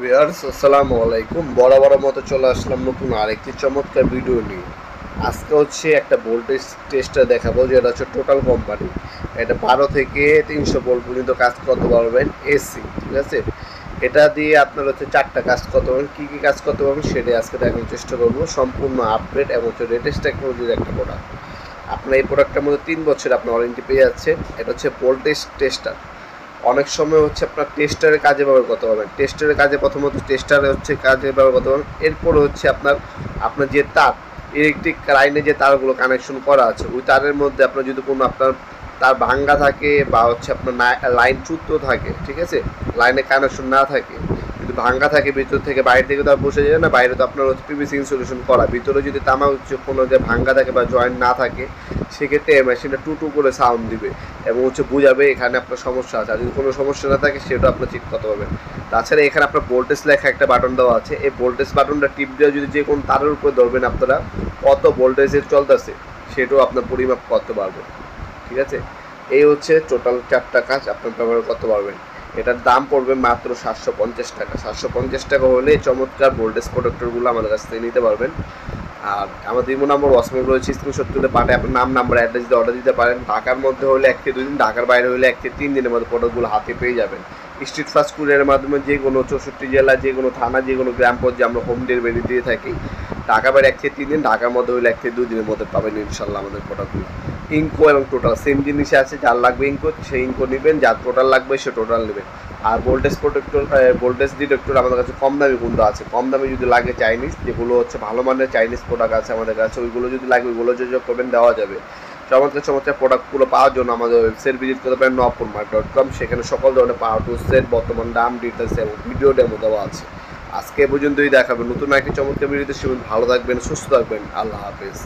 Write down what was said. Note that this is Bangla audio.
ভিউয়ার্স আসসালামু আলাইকুম। বরাবর মতো চলে আসলাম নতুন আরেকটি চমৎকার ভিডিও নিয়ে। আজকে হচ্ছে একটা ভোল্টেজ টেস্টার দেখাবো, যেটা হচ্ছে টোটাল কোম্পানি। এটা 12 থেকে 300 ভোল্ট পর্যন্ত কাজ করতে পারবেন এসি, ঠিক আছে। এটা দিয়ে আপনার হচ্ছে 4টা কাজ করতে পারবেন। কী কী কাজ করতে পারবেন সেটাই আজকে দেখানোর চেষ্টা করবো। সম্পূর্ণ আপডেট এবং হচ্ছে লেটেস্ট টেকনোলজির একটা প্রোডাক্ট। আপনার এই প্রোডাক্টটার মধ্যে 3 বছর আপনার ওয়ারেন্টি পেয়ে যাচ্ছে। এটা হচ্ছে ভোল্টেজ টেস্টার। অনেক সময় হচ্ছে আপনার টেস্টারের কাজে ব্যবহার করতে পারবেন। টেস্টারের কাজে প্রথমত টেস্টারে হচ্ছে কাজে ব্যবহার করতে পারবেন। এরপরে হচ্ছে আপনার আপনার যে তার, ইলেকট্রিক লাইনে যে তারগুলো কানেকশন করা আছে, ওই তারের মধ্যে আপনার যদি কোনো আপনার তার ভাঙ্গা থাকে বা হচ্ছে আপনার লাইন চ্যুত থাকে, ঠিক আছে, লাইনে কানেকশন না থাকে, যদি ভাঙ্গা থাকে ভিতর থেকে, বাইরে থেকে তো আর বসে যায় না, বাইরে তো আপনার হচ্ছে পিভিসি ইনসুলেশন করা, ভিতরে যদি তামা হচ্ছে কোনো যে ভাঙ্গা থাকে বা জয়েন্ট না থাকে, সেক্ষেত্রে মেশিনটা টু টু করে সাউন্ড দিবে এবং হচ্ছে বুঝাবে এখানে আপনার সমস্যা আছে। আর যদি কোনো সমস্যা না থাকে সেটা আপনার ঠিক করতে পারবেন। তাছাড়া এখানে আপনার ভোল্টেজ লেখা একটা বাটন দেওয়া আছে। এই ভোল্টেজ বাটনটা টিপ দিয়ে যদি যে কোনো তারের উপরে ধরবেন, আপনারা কত ভোল্টেজের চলতেছে সেটাও আপনার পরিমাপ করতে পারবেন, ঠিক আছে। এই হচ্ছে টোটাল 4টা কাজ আপনার ব্যবহার করতে পারবেন। এটার দাম পড়বে মাত্র 750 টাকা। 750 টাকা হলে চমৎকার ভোল্টেজ প্রোটেক্টরগুলো আমাদের কাছ থেকে নিতে পারবেন। আর আমাদের ইমো নাম্বার ওয়াটসঅ্যাপ রয়েছে, স্ক্রিনশট তুলে পাঠায় আপনার নাম, নাম্বার, অ্যাড্রেস দিয়ে অর্ডার দিতে পারেন। ঢাকার মধ্যে হলে 1 থেকে 2 দিন, ঢাকার বাইরে হলে 1 থেকে 3 দিনের মধ্যে প্রোডাক্টগুলো হাতে পেয়ে যাবেন। স্ট্রিট ফাস্ট কুরিয়ারের মাধ্যমে যে কোনো 64 জেলা, যে কোনো থানা, যে কোনো গ্রাম পর্যায়ে আমরা হোম ডেলিভারি দিয়ে থাকি। ঢাকা বাইরে 1 থেকে 3 দিন, ঢাকার মধ্যে হলে 1 থেকে 2 দিনের মধ্যে পাবেন ইনশাল্লাহ আমাদের প্রোডাক্টগুলো। ইনকো এবং টোটাল সেম জিনিসে আছে। যার লাগবে ইনকো সেই ইনকো নেবেন, যার টোটাল লাগবে সে টোটাল নেবেন। আর ভোল্টেজ প্রোটেক্টর, ভোল্টেজ ডিটেক্টর আমাদের কাছে কম দামি বন্ধু আছে। কম দামে যদি লাগে চাইনিজ, যেগুলো হচ্ছে ভালো মানের চাইনিজ প্রোডাক্ট আছে আমাদের কাছে, ওইগুলো যদি লাগে ওইগুলো যোগাযোগ করবেন, দেওয়া যাবে। চমৎকার চমৎকার প্রোডাক্টগুলো পাওয়ার জন্য আমাদের ওয়েবসাইট ভিজিট করতে পারেন nopurmark.com। সেখানে সকল ধরনের পাওয়ার টুলসের বর্তমান দাম, ডিটেলস এবং ভিডিও ডেমো দেওয়া আছে। আজকে পর্যন্তই দেখাবেন নতুন একটি চমৎকার ভিডিওতে। সেগুলো ভালো থাকবেন, সুস্থ থাকবেন। আল্লাহ হাফেজ।